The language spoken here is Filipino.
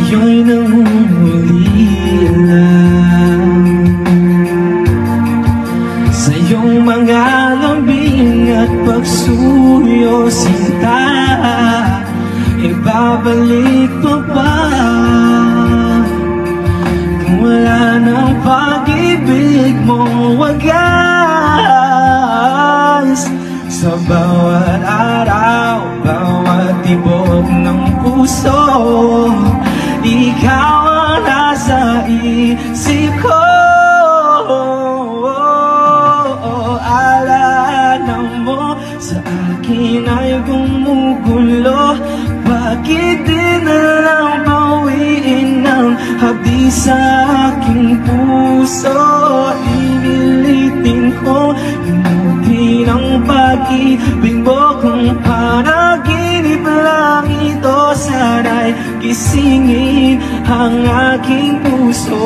sa'yo'y nangungulila. Sa iyong mga lambing at pagsuyo, sinta, ibabalik pa ba? Kung wala ng pag-ibig mong wagas, sa bawat araw, bawat tibok ng puso, ikaw ang nasa isip ko. Alala mo sa akin ay gumugulo. Bakit di na lang bawiin ng habis sa aking puso? Inilitin ko inutin ang pag-ibig mo. Kung panaginip lang ito, sana'y gisingin ang aking puso.